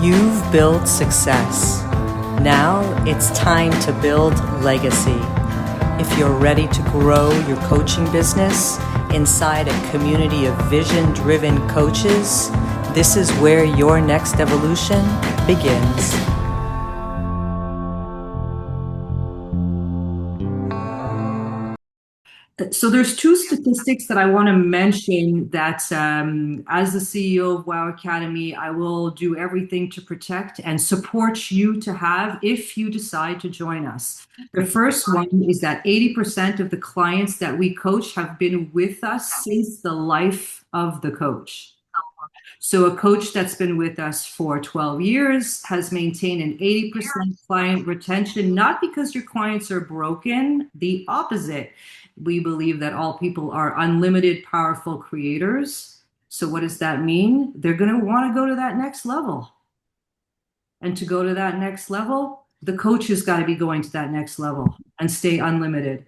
You've built success. Now it's time to build legacy. If you're ready to grow your coaching business inside a community of vision-driven coaches, this is where your next evolution begins. So there's two statistics that I want to mention that as the CEO of Wow Academy, I will do everything to protect and support you to have if you decide to join us. The first one is that 80% of the clients that we coach have been with us since the life of the coach. So a coach that's been with us for 12 years has maintained an 80% client retention, not because your clients are broken, the opposite. We believe that all people are unlimited, powerful creators. So what does that mean? They're going to want to go to that next level. And to go to that next level, the coach has got to be going to that next level and stay unlimited.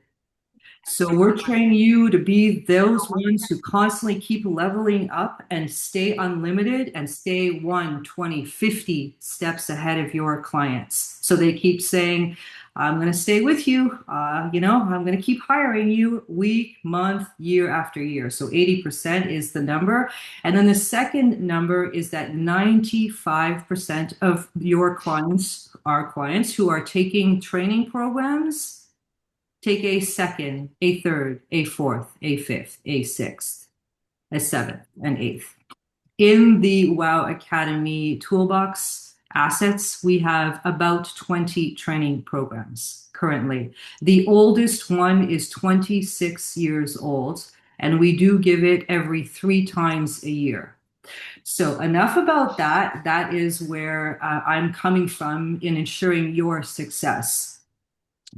So we're training you to be those ones who constantly keep leveling up and stay unlimited and stay 1, 20, 50 steps ahead of your clients. So they keep saying, I'm going to stay with you. I'm going to keep hiring you week, month, year after year. So 80% is the number. And then the second number is that 95% of your clients, our clients who are taking training programs, take a second, a third, a fourth, a fifth, a sixth, a seventh, an eighth. In the Wow Academy toolbox assets, we have about 20 training programs currently. The oldest one is 26 years old, and we do give it every 3 times a year. So enough about that. That is where I'm coming from in ensuring your success.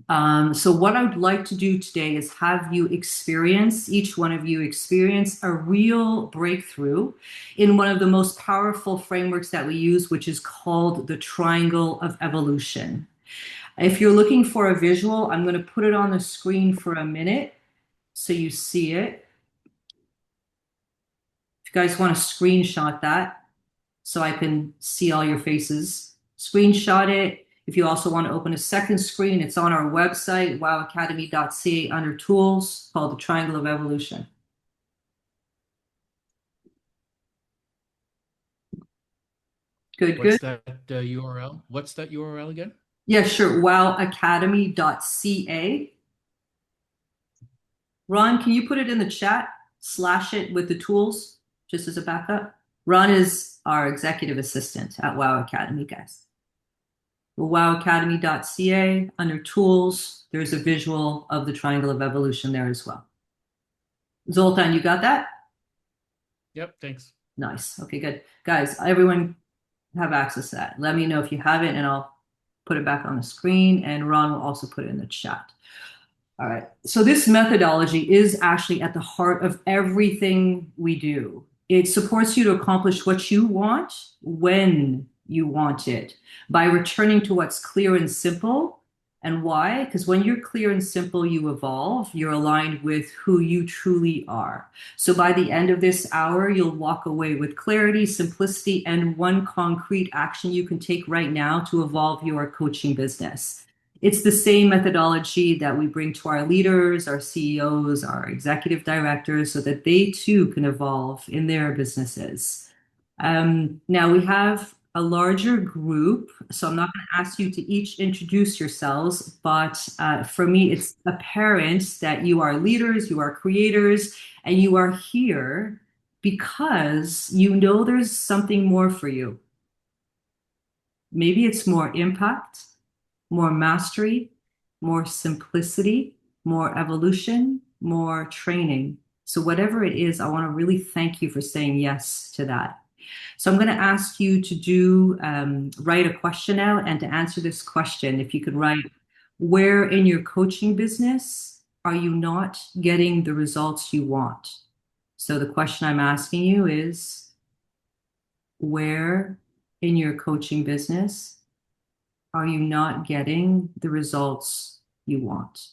So what I would like to do today is have you experience, each one of you experience a real breakthrough in one of the most powerful frameworks that we use, which is called the Triangle of Evolution. If you're looking for a visual, I'm going to put it on the screen for a minute so you see it. If you guys want to screenshot that so I can see all your faces, screenshot it. If you also want to open a second screen, it's on our website, wowacademy.ca, under tools, called the Triangle of Evolution. Good, What's good. that URL? What's that URL again? Yeah, sure. Wowacademy.ca. Ron, can you put it in the chat? Slash it with the tools, just as a backup. Ron is our executive assistant at Wow Academy, guys. Wowacademy.ca, under tools, there's a visual of the Triangle of Evolution there as well. Zoltan, you got that? Yep, thanks. Nice. Okay, good. Guys, everyone have access to that. Let me know if you have it and I'll put it back on the screen, and Ron will also put it in the chat. All right. So this methodology is actually at the heart of everything we do. It supports you to accomplish what you want when you want it by returning to what's clear and simple. And why? Because when you're clear and simple, you evolve. You're aligned with who you truly are. So by the end of this hour, you'll walk away with clarity, simplicity, and one concrete action you can take right now to evolve your coaching business. It's the same methodology that we bring to our leaders, our CEOs, our executive directors, so that they too can evolve in their businesses. Now we have a larger group, so I'm not going to ask you to each introduce yourselves, but for me, it's apparent that you are leaders, you are creators, and you are here because you know there's something more for you. Maybe it's more impact, more mastery, more simplicity, more evolution, more training. So whatever it is, I want to really thank you for saying yes to that. So I'm going to ask you to write a question out, and to answer this question, if you could write, where in your coaching business are you not getting the results you want? So the question I'm asking you is, where in your coaching business are you not getting the results you want?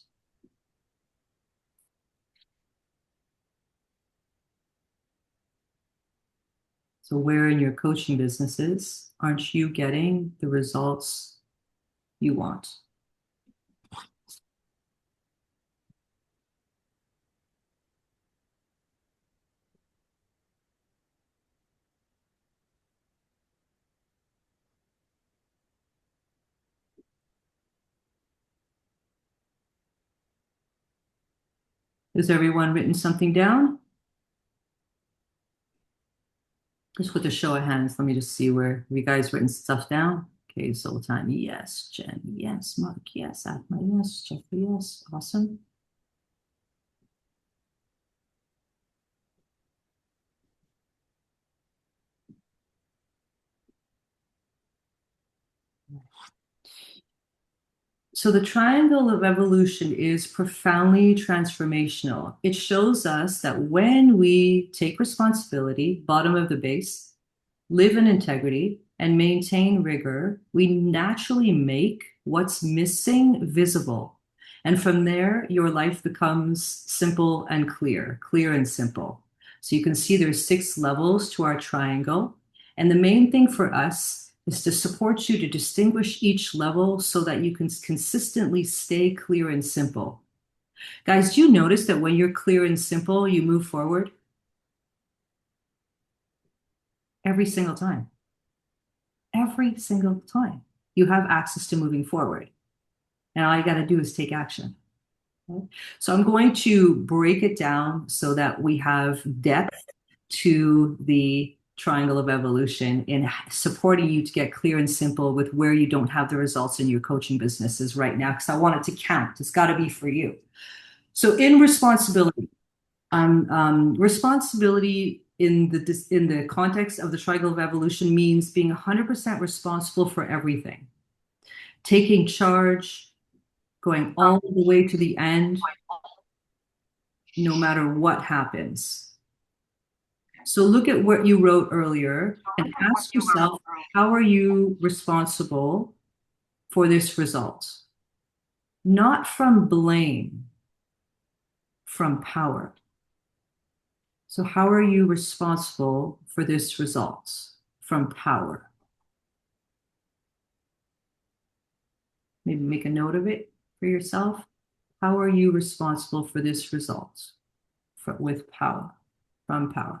So where in your coaching businesses aren't you getting the results you want? Has everyone written something down? Just with a show of hands, let me just see where you guys written stuff down. Okay, Zoltan, yes. Jen, yes. Mark, yes. Atma, yes. Jeffrey, yes. Awesome. So the triangle of evolution is profoundly transformational. It shows us that when we take responsibility, bottom of the base, live in integrity, and maintain rigor, we naturally make what's missing visible. And from there, your life becomes simple and clear, clear and simple. So you can see there's 6 levels to our triangle. And the main thing for us is to support you to distinguish each level so that you can consistently stay clear and simple. Guys, do you notice that when you're clear and simple, you move forward? Every single time. Every single time. You have access to moving forward. And all you got to do is take action. Okay? So I'm going to break it down so that we have depth to the triangle of evolution in supporting you to get clear and simple with where you don't have the results in your coaching businesses right now, because I want it to count. It's got to be for you. So in responsibility, responsibility in the context of the triangle of evolution means being 100% responsible for everything, taking charge, going all the way to the end, no matter what happens. So look at what you wrote earlier and ask yourself, how are you responsible for this result? Not from blame, from power. So how are you responsible for this result? From power. Maybe make a note of it for yourself. How are you responsible for this result? With power, from power.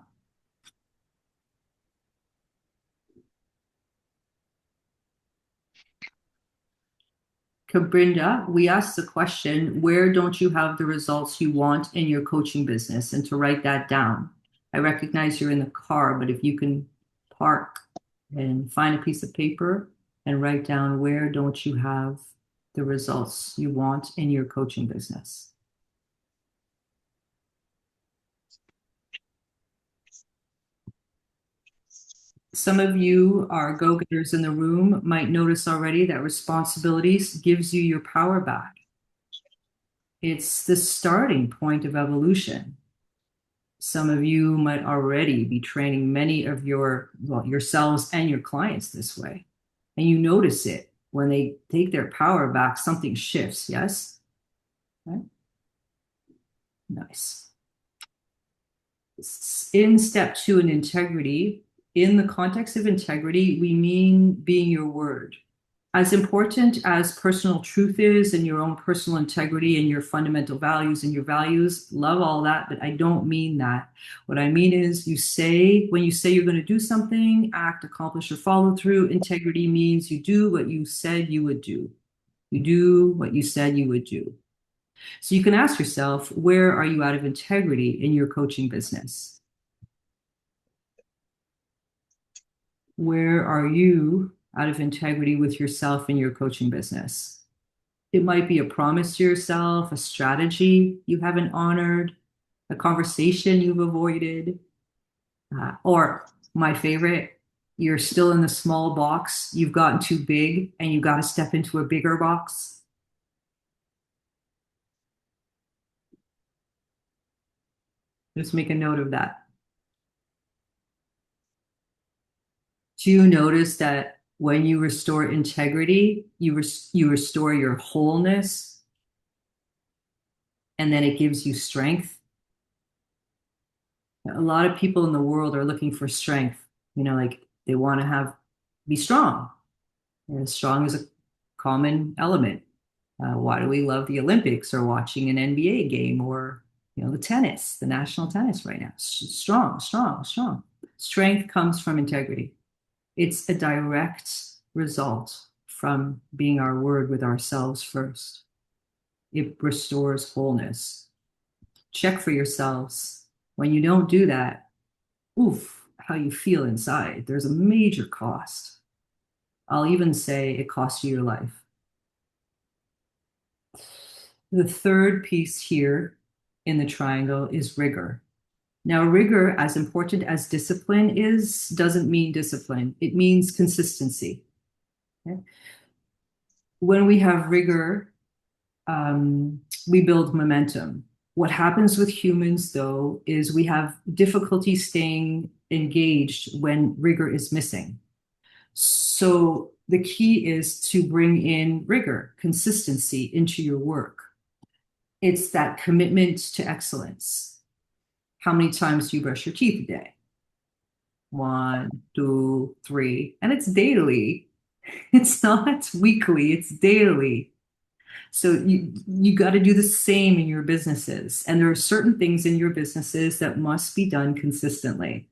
Cabrinda, we asked the question, where don't you have the results you want in your coaching business? And to write that down. I recognize you're in the car, but if you can park and find a piece of paper and write down where don't you have the results you want in your coaching business. Some of you are go-getters in the room might notice already that responsibilities gives you your power back. It's the starting point of evolution. Some of you might already be training many of yourselves and your clients this way. And you notice it when they take their power back, something shifts, yes? Okay. Nice. In step 2 in integrity, in the context of integrity, we mean being your word. As important as personal truth is and your own personal integrity and your fundamental values and your values, love all that, but I don't mean that. What I mean is when you say you're going to do something, act, accomplish, or follow through, integrity means you do what you said you would do. You do what you said you would do. So you can ask yourself, where are you out of integrity in your coaching business? Where are you out of integrity with yourself in your coaching business? It might be a promise to yourself, a strategy you haven't honored, a conversation you've avoided, or my favorite, you're still in the small box, you've gotten too big, and you got to step into a bigger box. Just make a note of that. Do you notice that when you restore integrity, you restore your wholeness, and then it gives you strength? A lot of people in the world are looking for strength. Like they want to be strong. And strong is a common element. Why do we love the Olympics or watching an NBA game or, the tennis, the national tennis right now? Strong, strong, strong. Strength comes from integrity. It's a direct result from being our word with ourselves first. It restores wholeness. Check for yourselves. When you don't do that, oof, how you feel inside. There's a major cost. I'll even say it costs you your life. The third piece here in the triangle is rigor. Now, rigor, as important as discipline is, doesn't mean discipline. It means consistency. Okay? When we have rigor, we build momentum. What happens with humans, though, is we have difficulty staying engaged when rigor is missing. So the key is to bring in rigor, consistency into your work. It's that commitment to excellence. How many times do you brush your teeth a day? 1, 2, 3, and it's daily. It's not weekly, it's daily. So you got to do the same in your businesses. And there are certain things in your businesses that must be done consistently.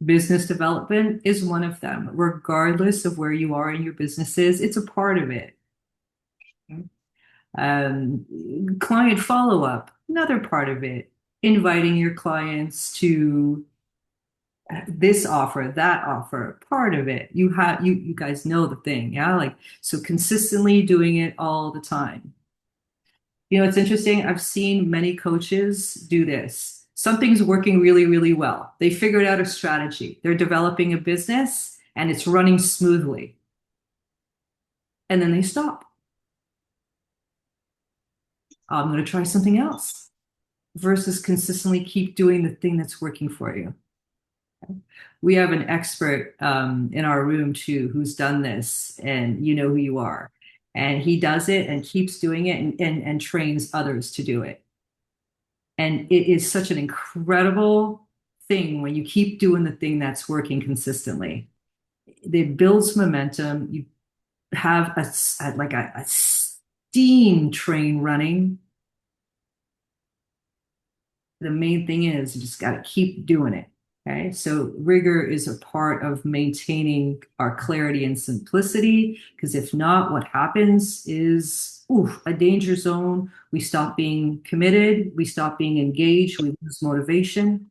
Business development is one of them. Regardless of where you are in your businesses, it's a part of it. Client follow-up, another part of it. Inviting your clients to this offer, that offer, part of it. You guys know the thing, yeah? Like, so consistently doing it all the time. It's interesting. I've seen many coaches do this. Something's working really, really well. They figured out a strategy. They're developing a business and it's running smoothly. And then they stop. I'm going to try something else versus consistently keep doing the thing that's working for you. We have an expert in our room too who's done this, and you know who you are. And he does it and keeps doing it and trains others to do it. And it is such an incredible thing when you keep doing the thing that's working consistently. It builds momentum. You have a steam train running. The main thing is you just got to keep doing it. Okay, so rigor is a part of maintaining our clarity and simplicity, because if not, what happens is a danger zone. We stop being committed, we stop being engaged, we lose motivation,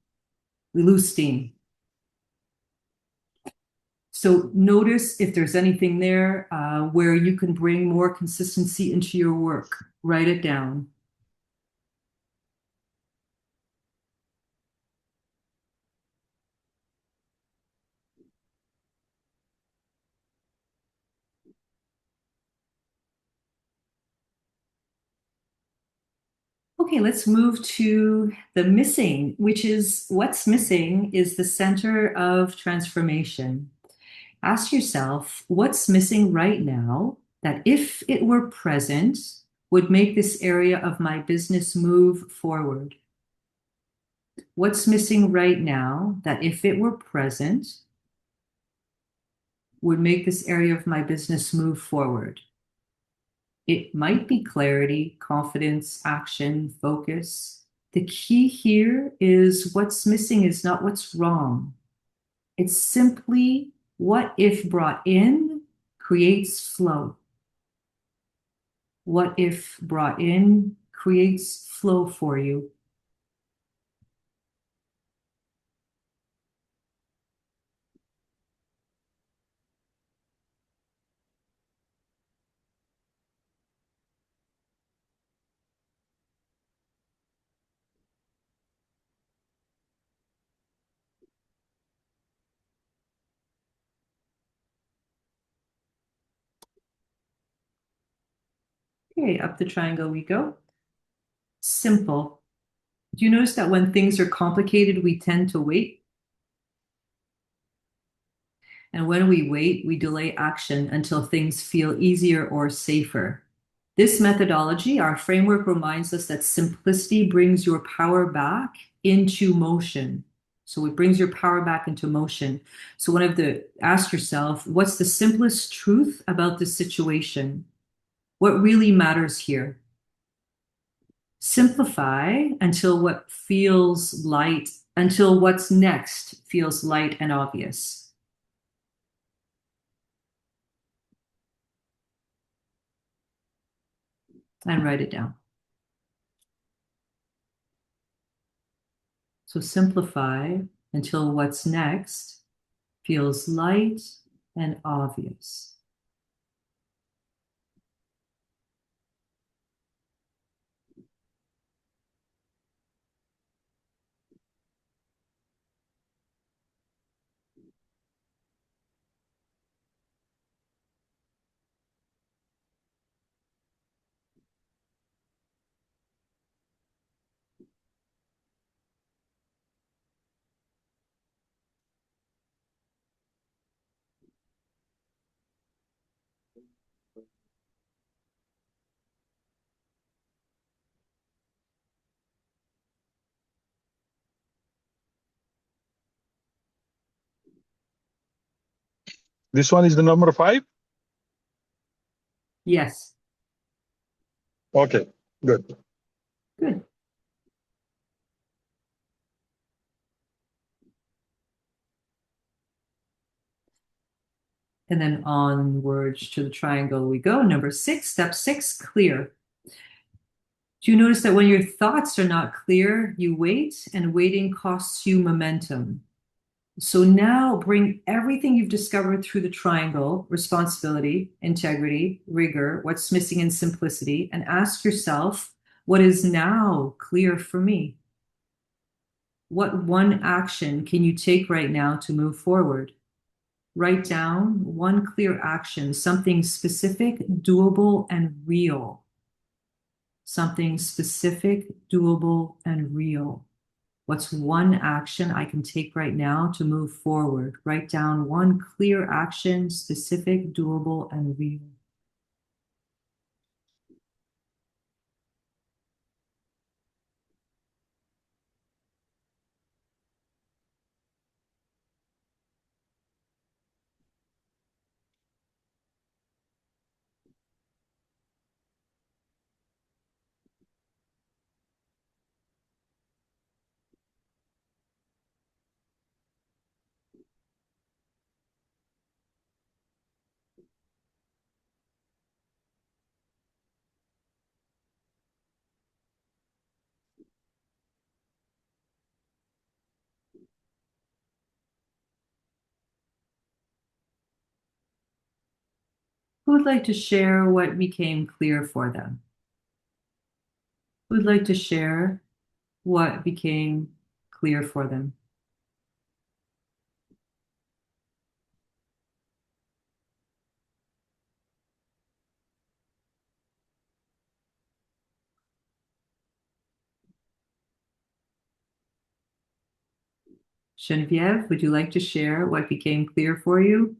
we lose steam. So notice if there's anything there where you can bring more consistency into your work. Write it down. Okay, let's move to the missing, which is what's missing is the center of transformation. Ask yourself, what's missing right now that if it were present would make this area of my business move forward? What's missing right now that if it were present would make this area of my business move forward? It might be clarity, confidence, action, focus. The key here is what's missing is not what's wrong. It's simply what if brought in creates flow. What if brought in creates flow for you. Okay, up the triangle we go. Simple. Do you notice that when things are complicated, we tend to wait? And when we wait, we delay action until things feel easier or safer. This methodology, our framework, reminds us that simplicity brings your power back into motion. So it brings your power back into motion. So ask yourself, what's the simplest truth about this situation? What really matters here? Simplify until what's next feels light and obvious. And write it down. So simplify until what's next feels light and obvious. This one is the number 5? Yes. Okay, good. Good. And then onwards to the triangle we go. Number 6, step 6, clear. Do you notice that when your thoughts are not clear, you wait, and waiting costs you momentum? So now bring everything you've discovered through the triangle, responsibility, integrity, rigor, what's missing in simplicity, and ask yourself, what is now clear for me? What one action can you take right now to move forward? Write down one clear action, something specific, doable, and real. Something specific, doable, and real. What's one action I can take right now to move forward? Write down one clear action, specific, doable, and real. Who would like to share what became clear for them? Who would like to share what became clear for them? Geneviève, would you like to share what became clear for you?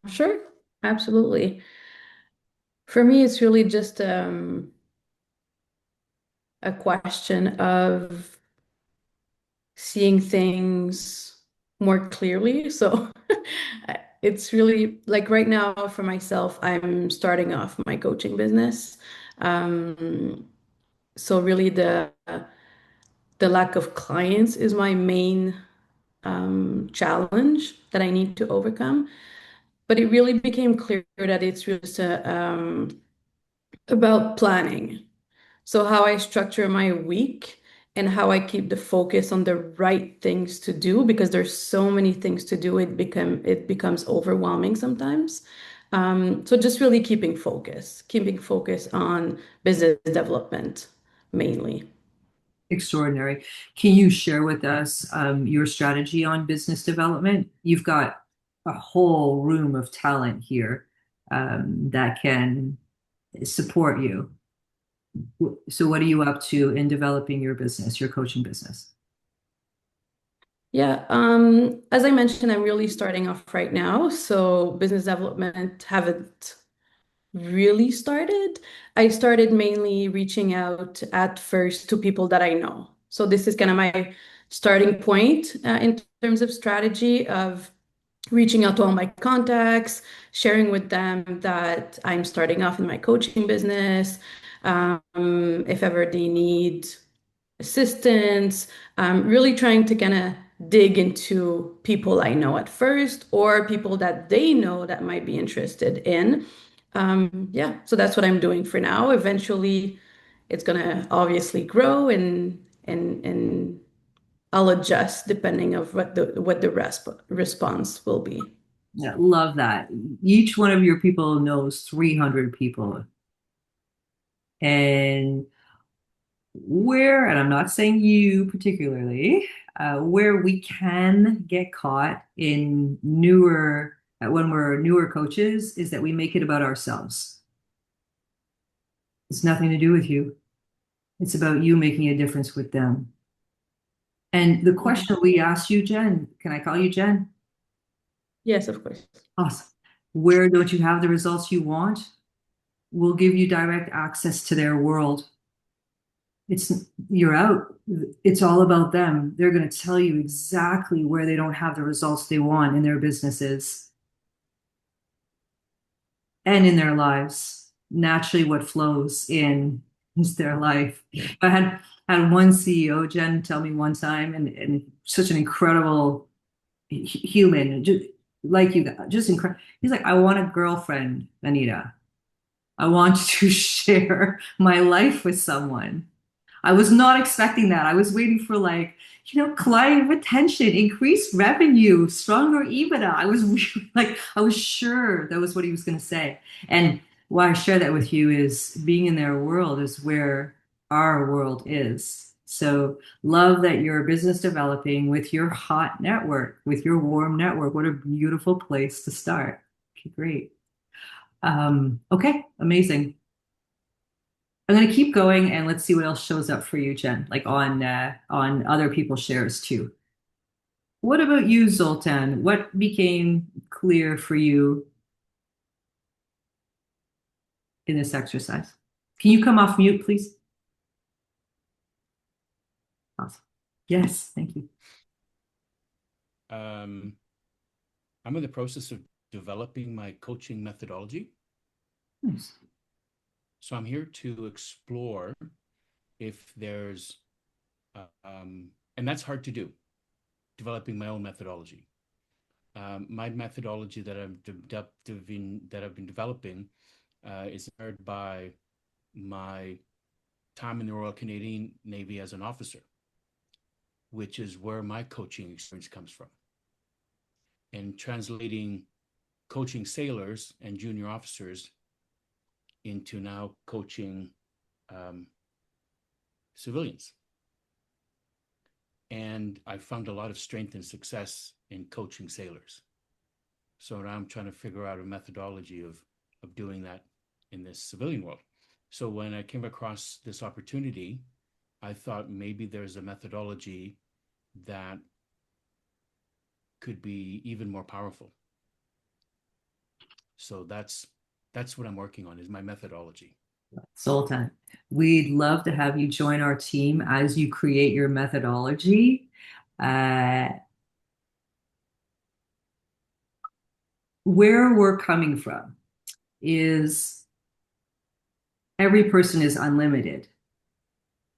Sure, absolutely. For me, it's really just a question of seeing things more clearly. So it's really like right now for myself, I'm starting off my coaching business. So really the lack of clients is my main challenge that I need to overcome. But it really became clear that it's really just about planning. So how I structure my week and how I keep the focus on the right things to do because there's so many things to do, it becomes overwhelming sometimes. So just really keeping focus on business development mainly. Extraordinary. Can you share with us your strategy on business development? You've got a whole room of talent here that can support you. So, what are you up to in developing your business, your coaching business? Yeah, as I mentioned, I'm really starting off right now. So business development haven't really started. I started mainly reaching out at first to people that I know. So this is kind of my starting point in terms of strategy of reaching out to all my contacts, sharing with them that I'm starting off in my coaching business. If ever they need assistance, really trying to kind of dig into people I know at first or people that they know that might be interested in. Yeah, so that's what I'm doing for now. Eventually, it's gonna obviously grow and I'll adjust depending of what the response will be. Yeah, love that. Each one of your people knows 300 people. And and I'm not saying you particularly, where we can get caught in when we're newer coaches is that we make it about ourselves. It's nothing to do with you. It's about you making a difference with them. And the question we asked you, Jen, can I call you Jen? Yes, of course. Awesome. Where don't you have the results you want? We'll give you direct access to their world. You're out. It's all about them. They're going to tell you exactly where they don't have the results they want in their businesses and in their lives. Naturally, what flows in is their life. I had one CEO, Jen, tell me one time, and such an incredible human, just like you, just incredible. He's like, I want a girlfriend, Anita. I want to share my life with someone. I was not expecting that. I was waiting for client retention, increased revenue, stronger EBITDA. I was really, I was sure that was what he was going to say. And why I share that with you is being in their world is where our world is. So love that you're business developing with your hot network, with your warm network. What a beautiful place to start. Okay, great. Okay, amazing. I'm going to keep going and let's see what else shows up for you, Jen, like on other people's shares too. What about you, Zoltan? What became clear for you in this exercise? Can you come off mute, please? Awesome. Yes, thank you. I'm in the process of developing my coaching methodology. Nice. So I'm here to explore if there's, and that's hard to do, developing my own methodology. My methodology that I've been developing is inspired by my time in the Royal Canadian Navy as an officer, which is where my coaching experience comes from. And translating coaching sailors and junior officers into now coaching civilians. And I found a lot of strength and success in coaching sailors. So now I'm trying to figure out a methodology of doing that in this civilian world. So when I came across this opportunity, I thought maybe there's a methodology that could be even more powerful. So that's what I'm working on, is my methodology. Zoltan, we'd love to have you join our team as you create your methodology. Where we're coming from is every person is unlimited.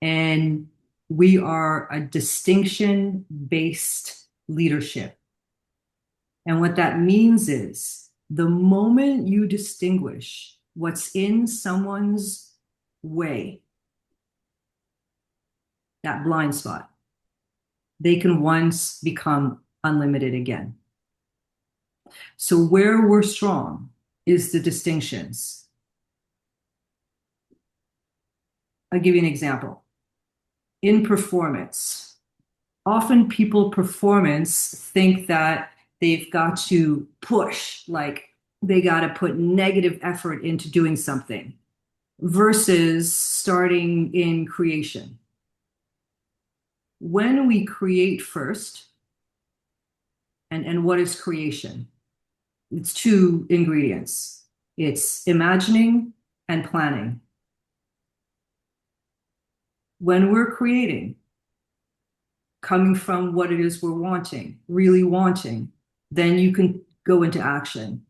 And we are a distinction-based leadership. And what that means is the moment you distinguish what's in someone's way, that blind spot, they can once become unlimited again. So where we're strong is the distinctions. I'll give you an example. In performance, often people performance think that they've got to push, like they got to put negative effort into doing something versus starting in creation. When we create first, and what is creation? It's two ingredients. It's imagining and planning. When we're creating, coming from what it is we're wanting, really wanting, then you can go into action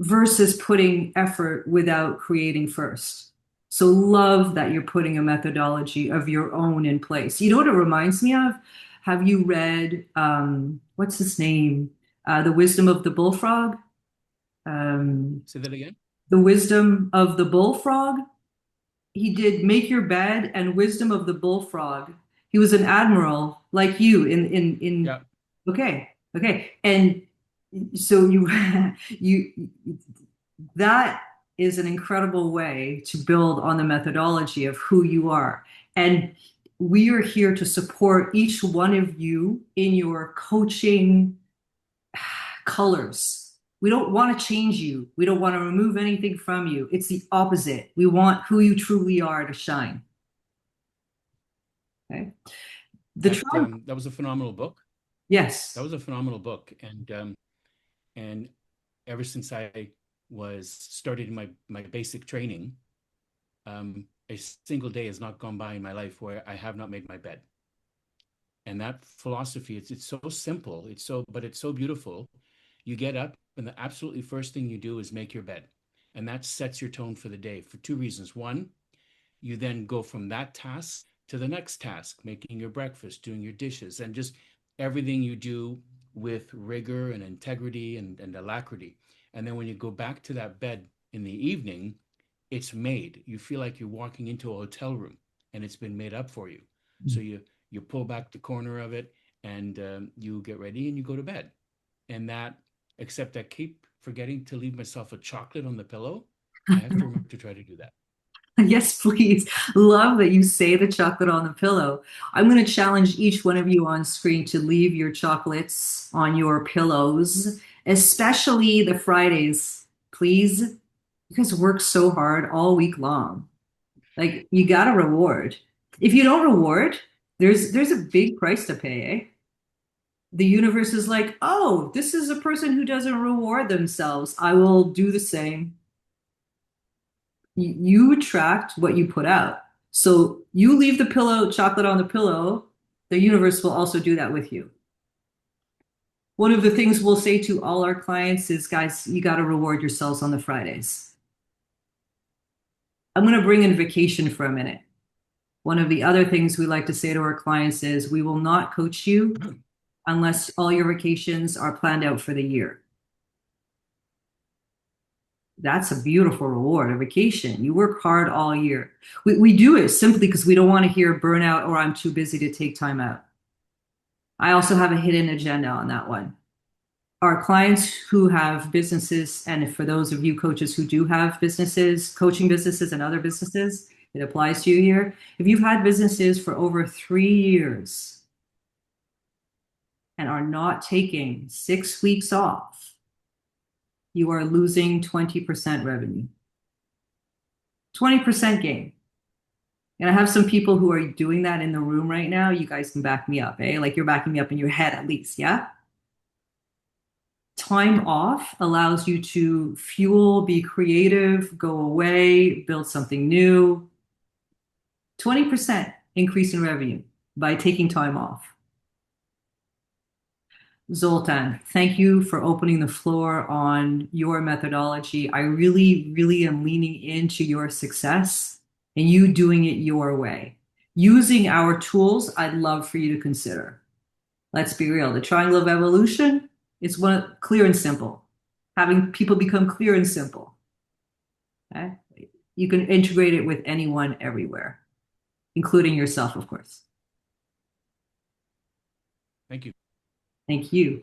versus putting effort without creating first. So love that you're putting a methodology of your own in place. You know what it reminds me of? Have you read what's his name? The Wisdom of the Bullfrog? Say that again. The Wisdom of the Bullfrog. He did Make Your Bed and Wisdom of the Bullfrog. He was an admiral like you in Yeah. okay. And so you that is an incredible way to build on the methodology of who you are. And we are here to support each one of you in your coaching colors. We don't want to change you. We don't want to remove anything from you. It's the opposite. We want who you truly are to shine. Okay. That was a phenomenal book. Yes. That was a phenomenal book. And ever since I was started my basic training, a single day has not gone by in my life where I have not made my bed. And that philosophy, it's so simple, but it's so beautiful. You get up and the absolutely first thing you do is make your bed. And that sets your tone for the day for two reasons. One, you then go from that task to the next task, making your breakfast, doing your dishes, and just everything you do with rigor and integrity and alacrity. And then when you go back to that bed in the evening, it's made. You feel like you're walking into a hotel room and it's been made up for you. So you pull back the corner of it and you get ready and you go to bed. And that, except I keep forgetting to leave myself a chocolate on the pillow. I have to remember to try to do that. Yes, please. Love that you say the chocolate on the pillow. I'm going to challenge each one of you on screen to leave your chocolates on your pillows, especially the Fridays, please. You guys work so hard all week long. Like you got a reward. If you don't reward, there's a big price to pay, eh? The universe is like, oh, this is a person who doesn't reward themselves. I will do the same. You attract what you put out. So you leave the pillow, chocolate on the pillow, the universe will also do that with you. One of the things we'll say to all our clients is, guys, you got to reward yourselves on the Fridays. I'm going to bring in vacation for a minute. One of the other things we like to say to our clients is, we will not coach you unless all your vacations are planned out for the year. That's a beautiful reward, a vacation. You work hard all year. We do it simply because we don't want to hear burnout or I'm too busy to take time out. I also have a hidden agenda on that one. Our clients who have businesses, and for those of you coaches who do have businesses, coaching businesses and other businesses, it applies to you here. If you've had businesses for over 3 years and are not taking 6 weeks off, you are losing 20% revenue. 20% gain. And I have some people who are doing that in the room right now. You guys can back me up, eh? Like you're backing me up in your head at least, yeah? Time off allows you to fuel, be creative, go away, build something new. 20% increase in revenue by taking time off. Zoltan, thank you for opening the floor on your methodology. I really, really am leaning into your success and you doing it your way. Using our tools, I'd love for you to consider. Let's be real. The triangle of evolution is clear and simple. Having people become clear and simple. Okay? You can integrate it with anyone everywhere, including yourself, of course. Thank you. Thank you.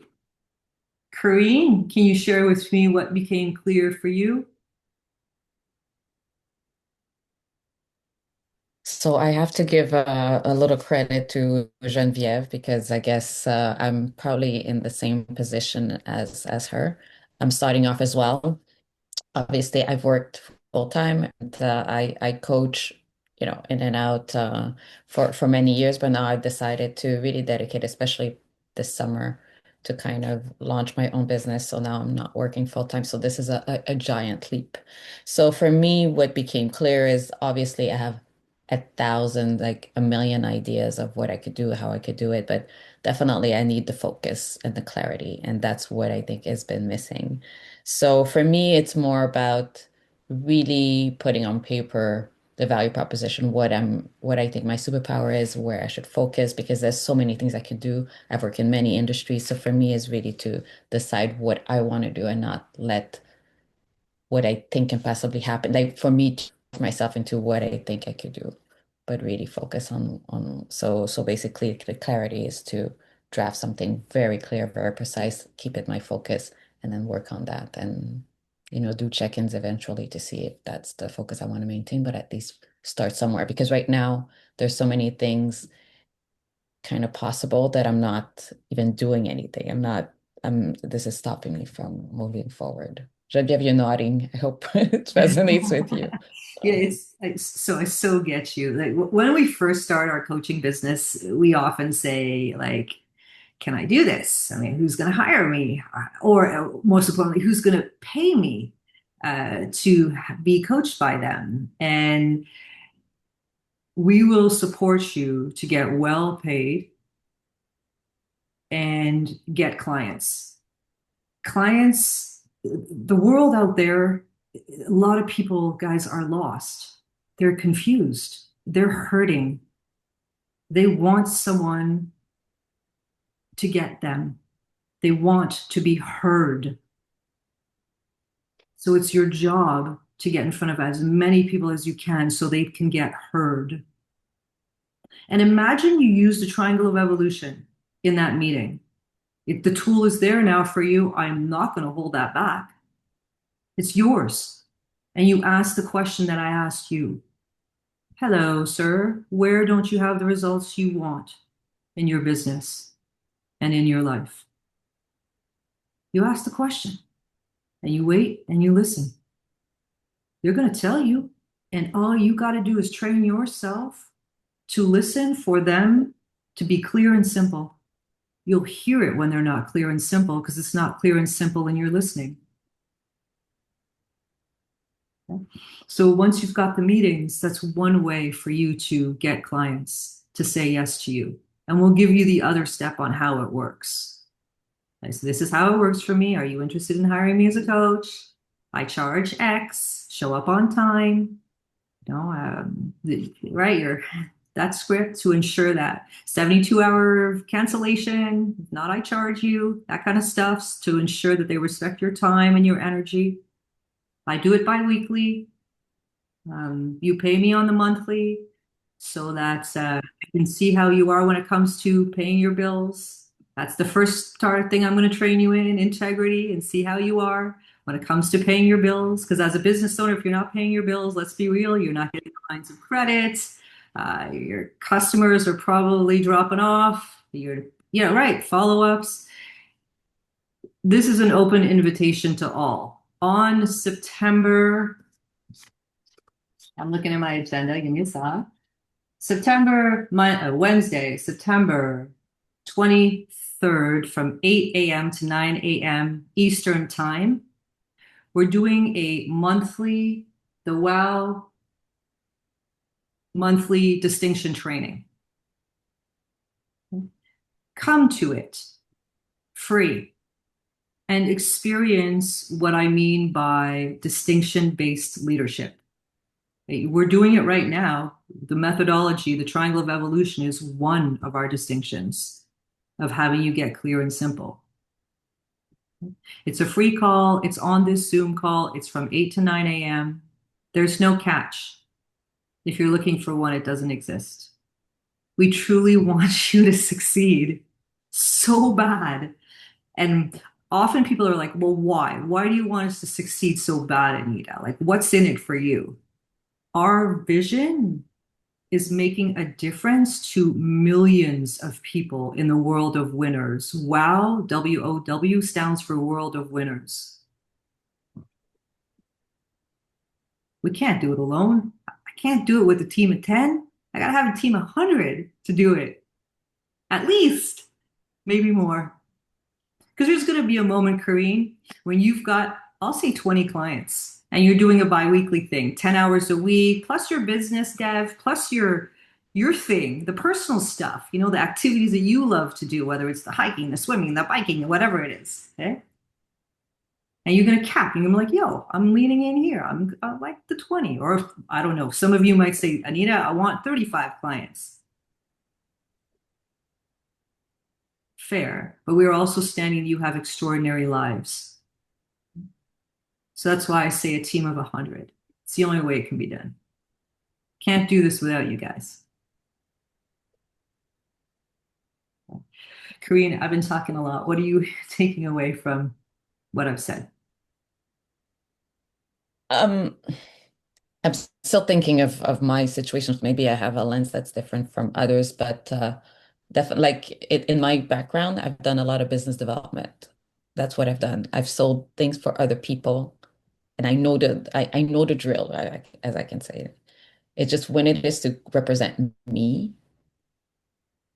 Karine, can you share with me what became clear for you? So I have to give a little credit to Geneviève because I guess I'm probably in the same position as her. I'm starting off as well. Obviously, I've worked full time and I coach, in and out for many years, but now I've decided to really dedicate, especially this summer, to kind of launch my own business. So now I'm not working full time. So this is a giant leap. So for me, what became clear is obviously I have like a million ideas of what I could do, how I could do it, but definitely I need the focus and the clarity, and that's what I think has been missing. So for me, it's more about really putting on paper the value proposition, what I think my superpower is, where I should focus, because there's so many things I can do. I've worked in many industries. So for me, it's really to decide what I want to do and not let what I think can possibly happen. Like for me to turn myself into what I think I could do, but really focus on so basically the clarity is to draft something very clear, very precise, keep it my focus, and then work on that and do check-ins eventually to see if that's the focus I want to maintain, but at least start somewhere because right now there's so many things kind of possible that I'm not even doing anything. This is stopping me from moving forward. Genevieve, you're nodding. I hope it resonates with you. Yeah, I so get you. Like when we first start our coaching business, we often say like, can I do this? I mean, who's going to hire me? Or most importantly, who's going to pay me to be coached by them? And we will support you to get well paid and get clients. Clients, the world out there, a lot of people, guys, are lost. They're confused. They're hurting. They want someone to get them. They want to be heard. So it's your job to get in front of as many people as you can so they can get heard. And imagine you use the triangle of evolution in that meeting. If the tool is there now for you, I'm not going to hold that back. It's yours. And you ask the question that I asked you. Hello, sir. Where don't you have the results you want in your business and in your life? You ask the question and you wait and you listen. They're going to tell you. And all you got to do is train yourself to listen for them to be clear and simple. You'll hear it when they're not clear and simple because it's not clear and simple when you're listening. Okay? So once you've got the meetings, that's one way for you to get clients to say yes to you. And we'll give you the other step on how it works. Okay, so this is how it works for me. Are you interested in hiring me as a coach? I charge X, show up on time. Right? That script to ensure that 72-hour cancellation, if not I charge you, that kind of stuff to ensure that they respect your time and your energy. I do it bi-weekly. You pay me on the monthly so that I can see how you are when it comes to paying your bills. That's the first thing I'm going to train you in, integrity, and see how you are when it comes to paying your bills. Because as a business owner, if you're not paying your bills, let's be real, you're not getting lines of credit. Your customers are probably dropping off. Follow-ups. This is an open invitation to all. On September, I'm looking at my agenda, give me a sec. Wednesday, September 23rd from 8 a.m. to 9 a.m. Eastern Time. We're doing the WOW monthly distinction training. Come to it free and experience what I mean by distinction-based leadership. We're doing it right now. The methodology, the triangle of evolution, is one of our distinctions of having you get clear and simple. It's a free call. It's on this Zoom call. It's from 8 to 9 a.m. There's no catch. If you're looking for one, it doesn't exist. We truly want you to succeed so bad. And often people are like, well, why? Why do you want us to succeed so bad, Anita? Like, what's in it for you? Our vision is making a difference to millions of people in the world of winners. WOW, W-O-W, stands for World of Winners. We can't do it alone. I can't do it with a team of 10. I gotta have a team of 100 to do it. At least, maybe more. Because there's gonna be a moment, Karine, when you've got, I'll say 20 clients. And you're doing a biweekly thing, 10 hours a week, plus your business dev, plus your thing, the personal stuff, you know, the activities that you love to do, whether it's the hiking, the swimming, the biking, whatever it is. Okay. And you're gonna cap, you're gonna be like, yo, I'm leaning in here. I like the 20. Or if, I don't know, some of you might say, Anita, I want 35 clients. Fair. But we're also standing, you have extraordinary lives. So that's why I say a team of 100. It's the only way it can be done. Can't do this without you guys. Karine, I've been talking a lot. What are you taking away from what I've said? Um, I'm still thinking of my situations. Maybe I have a lens that's different from others, but definitely like in my background, I've done a lot of business development. That's what I've done. I've sold things for other people, and I know the drill, as I can say it. It's just when it is to represent me,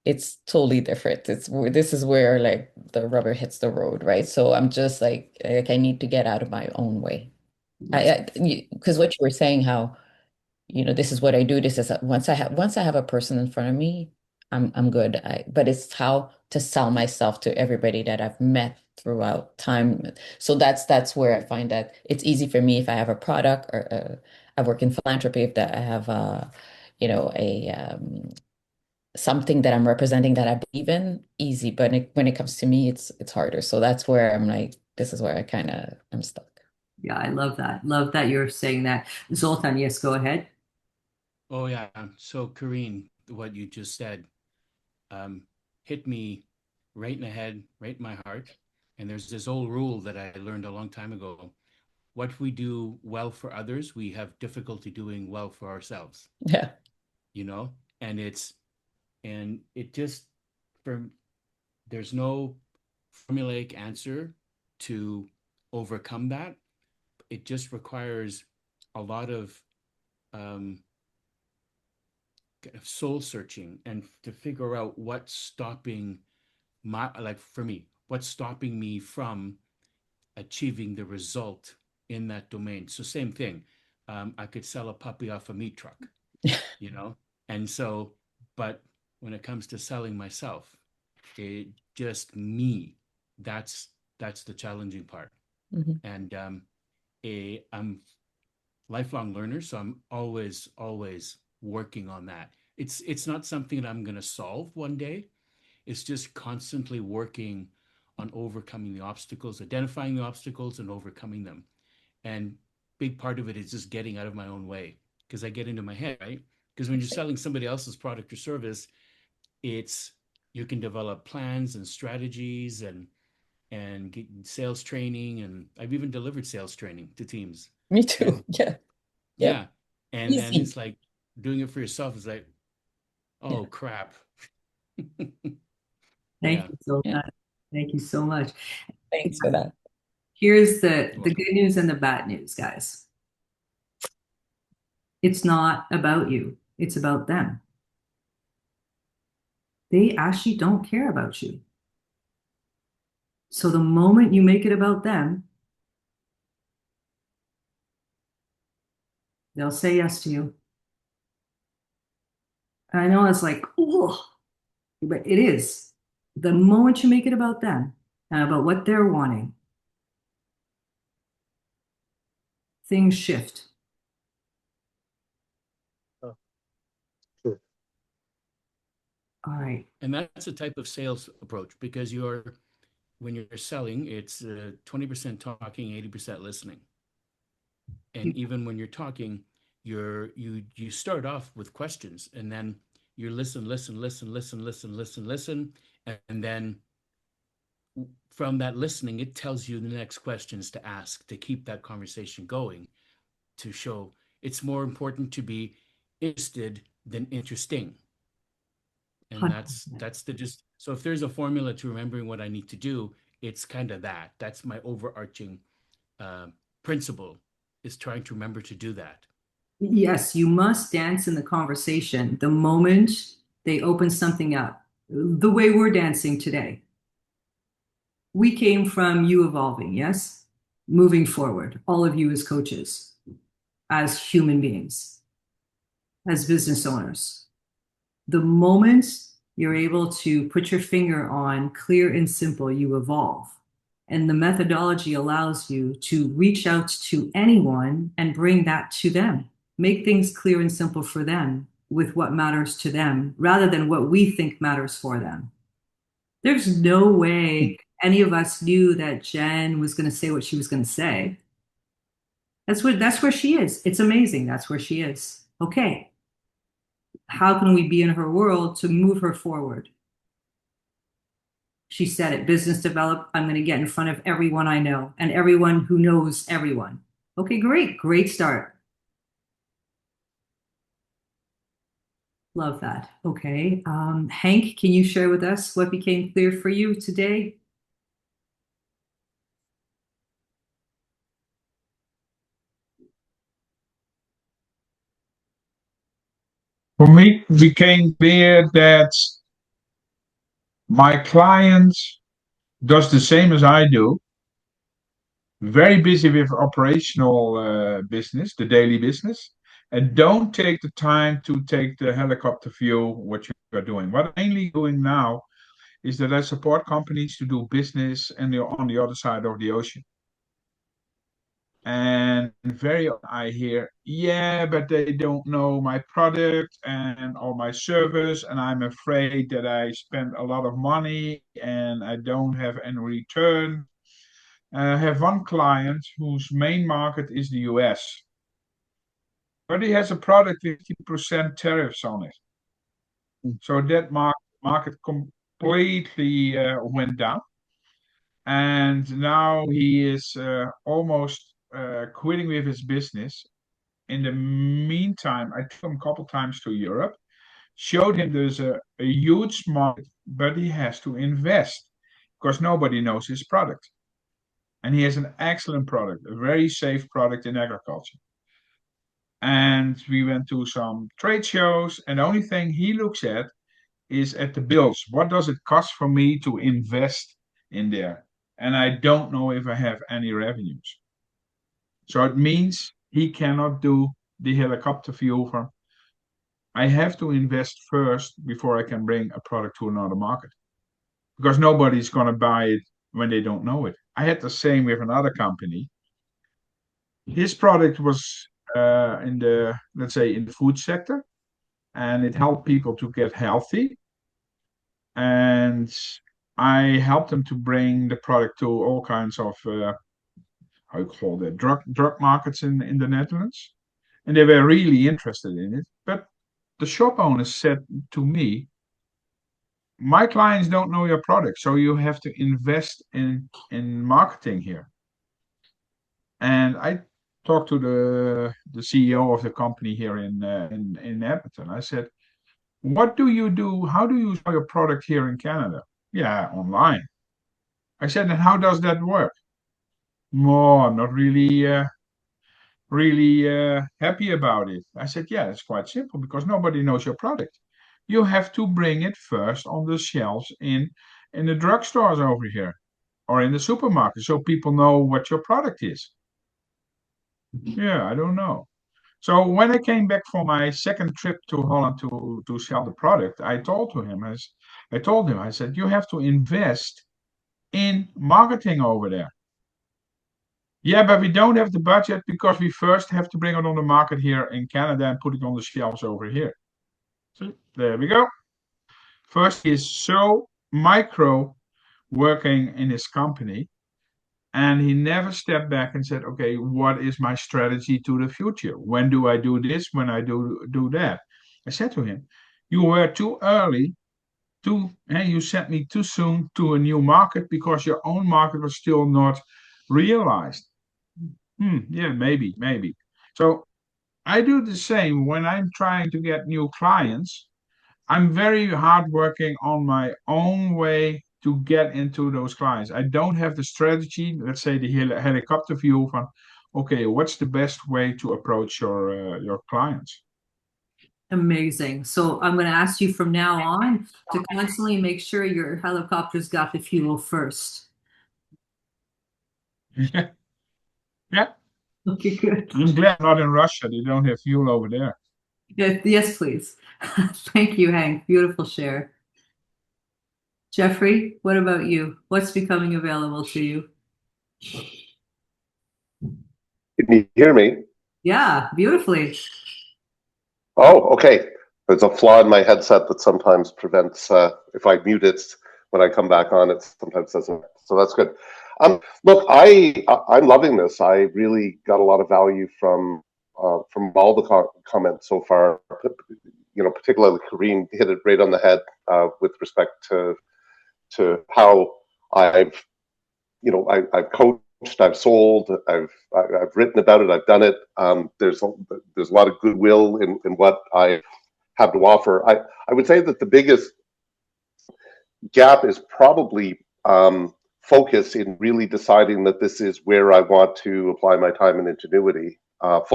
it's totally different. This is where like the rubber hits the road, right? So I'm just like I need to get out of my own way. Yes. Because what you were saying, how this is what I do. This is once I have a person in front of me, I'm good. But it's how to sell myself to everybody that I've met throughout time. So that's where I find that it's easy for me if I have a product or I work in philanthropy, if that I have a something that I'm representing that I believe in, easy. But when it comes to me, it's harder. So that's where I'm like, this is where I kind of am stuck. Yeah, I love that. Love that you're saying that. Zoltan, yes, go ahead. Oh yeah. So Karine, what you just said um, hit me right in the head, right in my heart. And there's this old rule that I learned a long time ago. What we do well for others, we have difficulty doing well for ourselves, Yeah. you know? And it just for there's no formulaic answer to overcome that. It just requires a lot of um, kind of soul searching and to figure out what's stopping like for me, what's stopping me from achieving the result in that domain. So same thing. I could sell a puppy off a meat truck, you know? And so, but when it comes to selling myself, it just me, that's the challenging part. Mhm. And I'm lifelong learner, so I'm always working on that. It's not something that I'm going to solve one day. It's just constantly working on overcoming the obstacles, identifying the obstacles and overcoming them. And big part of it is just getting out of my own way because I get into my head, right? Because when you're selling somebody else's product or service, it's you can develop plans and strategies and get sales training, and I've even delivered sales training to teams. Me too. And Yeah. Yep. yeah, and then Easy. it's like doing it for yourself is like, Yeah. oh crap. Thank Yeah. you, Yeah. Zoltan. Thank you so much. Thanks for that. Here's the good news and the bad news, guys. It's not about you. It's about them. They actually don't care about you. So the moment you make it about them, they'll say yes to you. And I know it's like, oh, but it is. The moment you make it about them and about what they're wanting, things shift. Oh, sure. All right. And that's a type of sales approach because when you're selling, it's 20% talking, 80% listening. And even when you're talking, you start off with questions and then you listen, and then from that listening, it tells you the next questions to ask to keep that conversation going, to show it's more important to be interested than interesting. And that's the just so if there's a formula to remembering what I need to do, it's kind of that's my overarching uh, principle, is trying to remember to do that. Yes, you must dance in the conversation the moment they open something up. The way we're dancing today. We came from you evolving, yes? moving forward, all of you as coaches, as human beings, as business owners. The moment you're able to put your finger on clear and simple, you evolve. And the methodology allows you to reach out to anyone and bring that to them. Make things clear and simple for them with what matters to them rather than what we think matters for them. There's no way any of us knew that Jen was going to say what she was going to say. That's where she is. It's amazing. That's where she is. Okay. How can we be in her world to move her forward? She said it, business develop. I'm going to get in front of everyone I know and everyone who knows everyone. Okay, great. Great start. Love that. Okay. Hank, can you share with us what became clear for you today? For me, it became clear that my client does the same as I do, very busy with operational business, the daily business, and don't take the time to take the helicopter view what you are doing. What I'm mainly doing now is that I support companies to do business and they're on the other side of the ocean. And very often I hear, yeah, but they don't know my product and or my service, and I'm afraid that I spend a lot of money and I don't have any return. I have one client whose main market is the US, but he has a product with 50% tariffs on it. So that market completely went down. And now he is almost quitting with his business. In the meantime, I took him a couple times to Europe, showed him there's a huge market, but he has to invest because nobody knows his product. And he has an excellent product, a very safe product in agriculture. And we went to some trade shows, and the only thing he looks at is at the bills. What does it cost for me to invest in there? And I don't know if I have any revenues. So it means he cannot do the helicopter view from I have to invest first before I can bring a product to another market because nobody's going to buy it when they don't know it. I had the same with another company. His product was in the, let's say, in the food sector, and it helped people to get healthy. And I helped them to bring the product to all kinds of, how you call it, drug markets in the Netherlands. And they were really interested in it. But the shop owner said to me, my clients don't know your product, so you have to invest in marketing here. And I talked to the CEO of the company here in Edmonton. I said, "What do you do? How do you sell your product here in Canada?" "Yeah, online." I said, "And how does that work?" "More, I'm not really happy about it." I said, "Yeah, it's quite simple because nobody knows your product. You have to bring it first on the shelves in the drugstores over here or in the supermarket so people know what your product is." "Yeah, I don't know." So when I came back for my second trip to Holland to sell the product, I told him, I said, "You have to invest in marketing over there." "Yeah, but we don't have the budget because we first have to bring it on the market here in Canada and put it on the shelves over here." So there we go. First, he is so micro working in his company, and he never stepped back and said, "Okay, what is my strategy to the future? When do I do this? When I do that?" I said to him, "You were too early and you sent me too soon to a new market because your own market was still not realized." Yeah, maybe. So I do the same when I'm trying to get new clients. I'm very hard working on my own way to get into those clients. I don't have the strategy, let's say the helicopter view from, okay, what's the best way to approach your clients? Amazing. So I'm going to ask you from now on to constantly make sure your helicopter's got the fuel first. Yeah, Okay, good. I'm glad I'm not in Russia. They don't have fuel over there. Yes, please. Thank you, Hank. Beautiful share. Jeffrey, what about you? What's becoming available to you? Can you hear me? Yeah, beautifully. Oh, okay. There's a flaw in my headset that sometimes prevents, if I mute it when I come back on, it sometimes doesn't. So that's good. Look, I'm loving this. I really got a lot of value from all the comments so far. You know, particularly Karine hit it right on the head with respect to how I've I've coached, I've sold, I've written about it, I've done it. There's a lot of goodwill in what I have to offer. I would say that the biggest gap is probably focus in really deciding that this is where I want to apply my time and ingenuity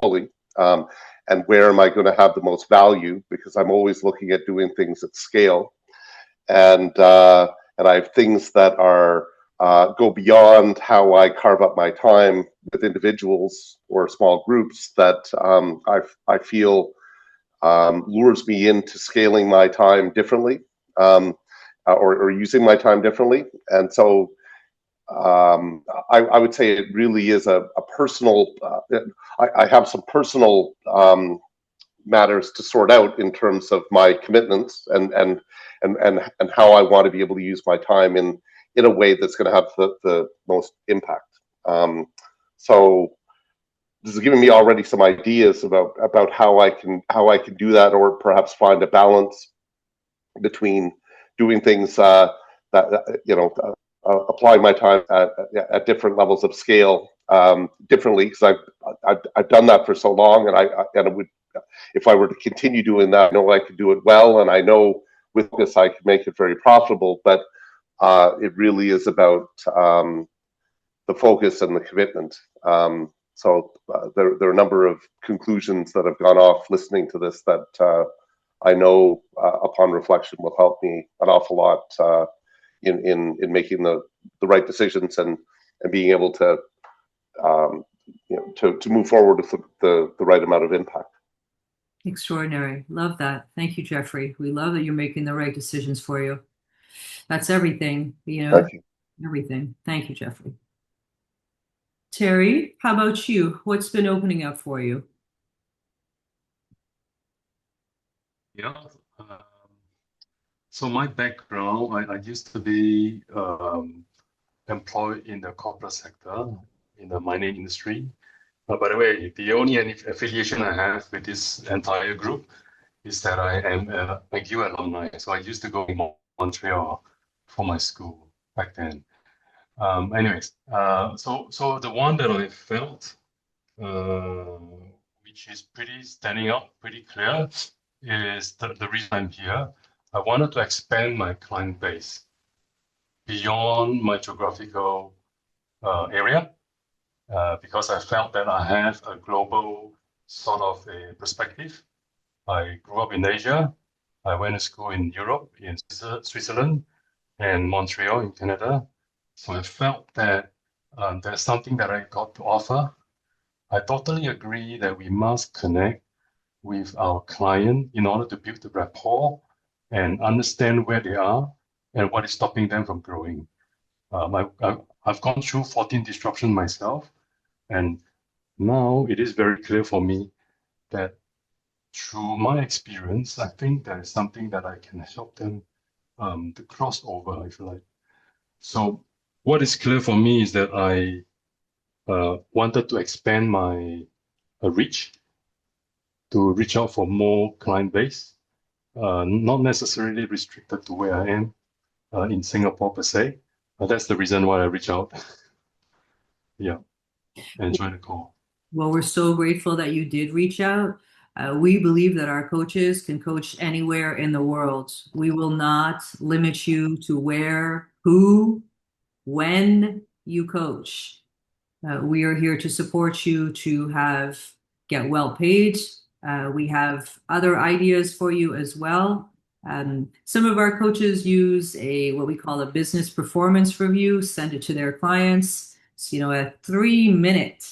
fully. And where am I going to have the most value? Because I'm always looking at doing things at scale, and I have things that are go beyond how I carve up my time with individuals or small groups that I feel lures me into scaling my time differently, or using my time differently. And so I would say it really is a personal. I have some personal matters to sort out in terms of my commitments and how I want to be able to use my time in a way that's going to have the most impact. So this is giving me already some ideas about how I can do that, or perhaps find a balance between doing things that applying my time at different levels of scale differently, because I've done that for so long, and it would, if I were to continue doing that, I know I could do it well, and I know with this I could make it very profitable. But it really is about the focus and the commitment. There are a number of conclusions that have gone off listening to this that I know, upon reflection, will help me an awful lot in making the right decisions and being able to to move forward with the right amount of impact. Extraordinary. Love that. Thank you, Jeffrey. We love that you're making the right decisions for you. That's everything, Thank you. everything. Thank you, Jeffrey. Terry, how about you? What's been opening up for you? Yeah. So my background, I used to be employed in the corporate sector in the mining industry. By the way, the only affiliation I have with this entire group is that I am a McGill alumni. So I used to go in Montreal for my school back then. Anyways, so the one that I felt, which is pretty standing out, pretty clear, is the reason I'm here. I wanted to expand my client base beyond my geographical area, because I felt that I have a global sort of a perspective. I grew up in Asia. I went to school in Europe, in Switzerland, and Montreal in Canada. So I felt that there's something that I got to offer. I totally agree that we must connect with our client in order to build the rapport and understand where they are and what is stopping them from growing. I've gone through 14 disruptions myself, and now it is very clear for me that through my experience, I think there is something that I can help them to cross over, if you like. So what is clear for me is that I wanted to expand my reach, to reach out for more client base, not necessarily restricted to where I am in Singapore per se. That's the reason why I reach out. Yeah, and join the call. Well, we're so grateful that you did reach out. We believe that our coaches can coach anywhere in the world. We will not limit you to where, who, when you coach. We are here to support you to get well paid. We have other ideas for you as well. Some of our coaches use what we call a business performance review, send it to their clients. It's, a 3-minute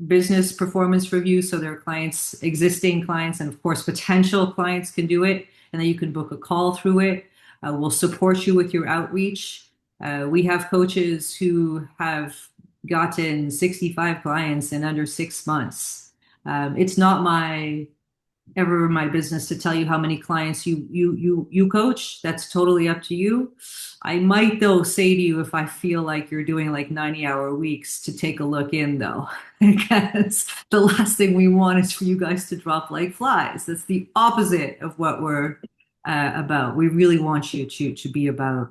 business performance review. So their clients, existing clients, and of course, potential clients can do it. And then you can book a call through it. We'll support you with your outreach. We have coaches who have gotten 65 clients in under 6 months. It's not ever my business to tell you how many clients you coach. That's totally up to you. I might though say to you if I feel like you're doing like 90-hour weeks to take a look in though, because the last thing we want is for you guys to drop like flies. That's the opposite of what we're about. We really want you to be about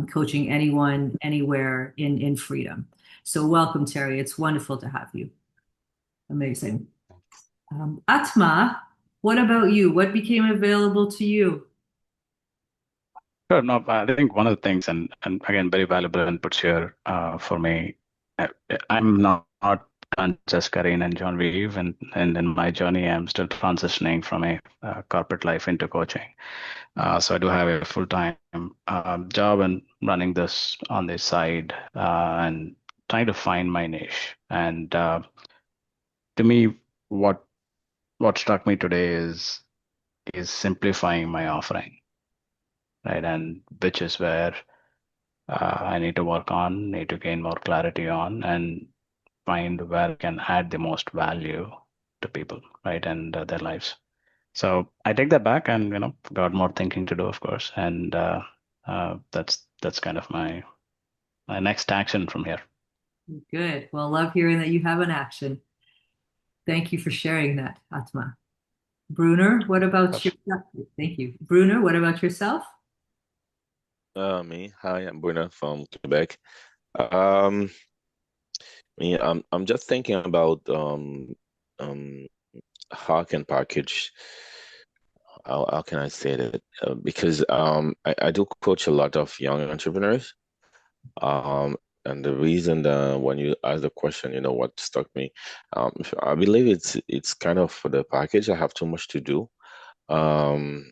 coaching anyone, anywhere in freedom. So welcome, Terry. It's wonderful to have you. Amazing. Atma, what about you? What became available to you? Sure. No, I think one of the things, and again, very valuable inputs here for me. I'm not just Karine and John Weave, and in my journey, I'm still transitioning from a corporate life into coaching. So I do have a full-time job and running this on the side and trying to find my niche. And to me, what struck me today is simplifying my offering, right? And which is where I need to work on, need to gain more clarity on, and find where I can add the most value to people, right, and their lives. So I take that back, and got more thinking to do, of course, and that's kind of my next action from here. Good. Well, love hearing that you have an action. Thank you for sharing that, Atma. Bruner, what about yourself? Thank you. Bruner, what about yourself? Me. Hi, I'm Bruno from Quebec. Um, I'm just thinking about how I can package. How can I say that? Because I do coach a lot of young entrepreneurs. And the reason that when you ask the question, what struck me, I believe it's kind of for the package. I have too much to do. Um,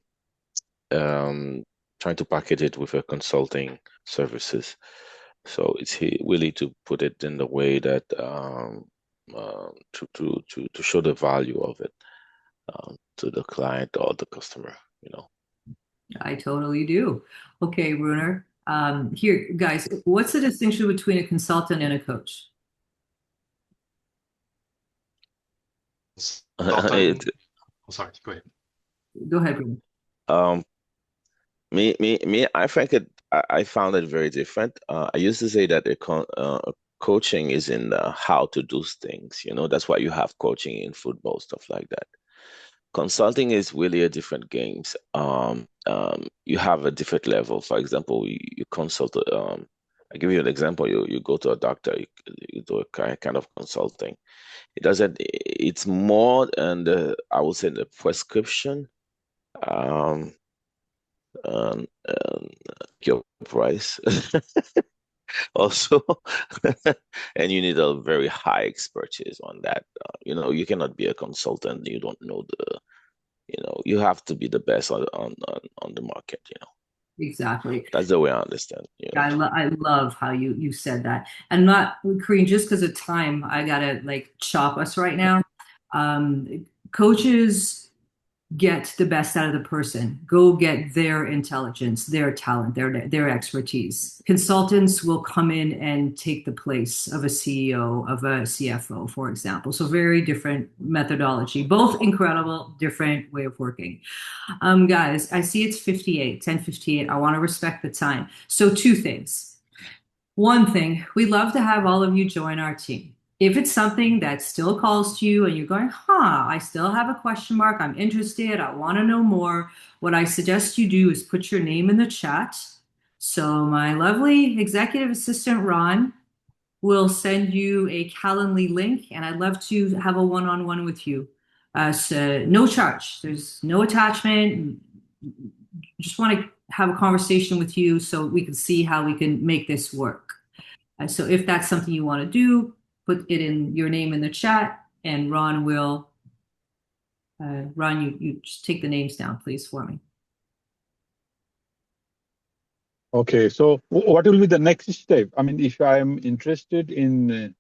Trying to package it with a consulting services. So it's really to put it in the way that to show the value of it to the client or the customer. I totally do. Okay, Bruner. Here, guys, what's the distinction between a consultant and a coach? Consultant. Oh, sorry, go ahead. Go ahead, Bruner. I think I found it very different. I used to say that coaching is in how to do things. That's why you have coaching in football, stuff like that. Consulting is really a different games. You have a different level. For example, you consult. I give you an example. You go to a doctor. You do a kind of consulting. It doesn't. It's more, and I would say the prescription. And your price also, and you need a very high expertise on that. You cannot be a consultant. You don't know you have to be the best on the market. Exactly. That's the way I understand. I love how you said that. And not, Karine, just because of time, I gotta like chop us right now. Coaches get the best out of the person. Go get their intelligence, their talent, their expertise. Consultants will come in and take the place of a CEO, of a CFO, for example. So very different methodology, both incredible, different way of working. Guys, I see it's 10:58. I want to respect the time. So two things. One thing, we'd love to have all of you join our team. If it's something that still calls to you and you're going, I still have a question mark, I'm interested, I want to know more, what I suggest you do is put your name in the chat. So my lovely executive assistant, Ron, will send you a Calendly link, and I'd love to have a one-on-one with you. So no charge, there's no attachment. Just want to have a conversation with you so we can see how we can make this work. So if that's something you want to do, put it in your name in the chat, and Ron will. Ron, you just take the names down, please, for me. Okay, so what will be the next step? I mean, if I'm interested in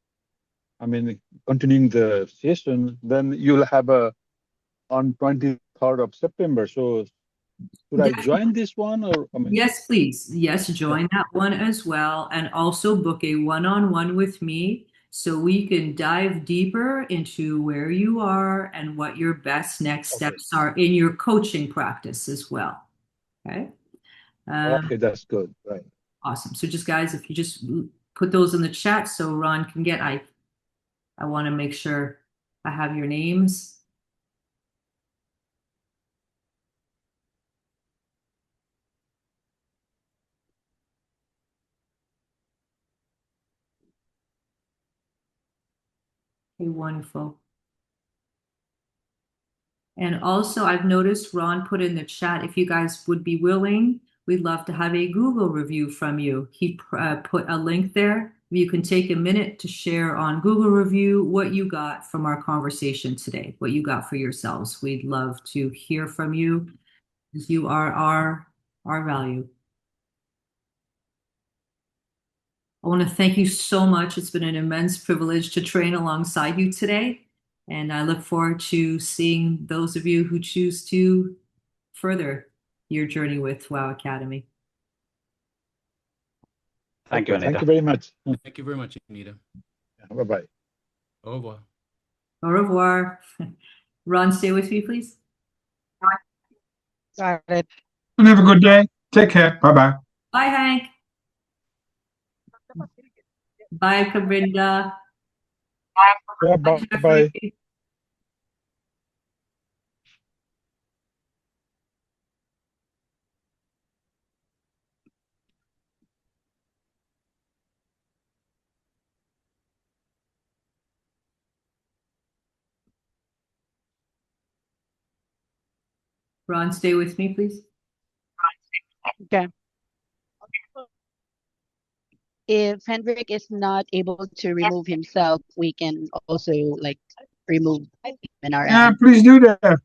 I mean, continuing the session, then you'll have on 23rd of September. So should I join this one or I mean, Yes, please. Yes, join that one as well. And also book a one-on-one with me so we can dive deeper into where you are and what your best next okay, steps are in your coaching practice as well. Okay. okay, that's good, right? Awesome. So just guys, if you just put those in the chat so Ron can get, I want to make sure I have your names. Okay, wonderful. And also, I've noticed Ron put in the chat, if you guys would be willing, we'd love to have a Google review from you. He put a link there. You can take a minute to share on Google review what you got from our conversation today, what you got for yourselves. We'd love to hear from you because you are our value. I want to thank you so much. It's been an immense privilege to train alongside you today. And I look forward to seeing those of you who choose to further your journey with WOW Academy. Thank you, Okay, Anita. thank you very much. Thank you very much, Anita. Bye-bye. Au revoir. Au revoir. Ron, stay with me, please. Got it. And have a good day. Take care. Bye-bye. Bye, Hank. Bye, Cabrinda. Yeah, Bye, bye-bye. Jeffrey. Ron, stay with me, please. Okay. If Hendrik is not able to remove himself, we can also like remove him in our Yeah, end. please do that.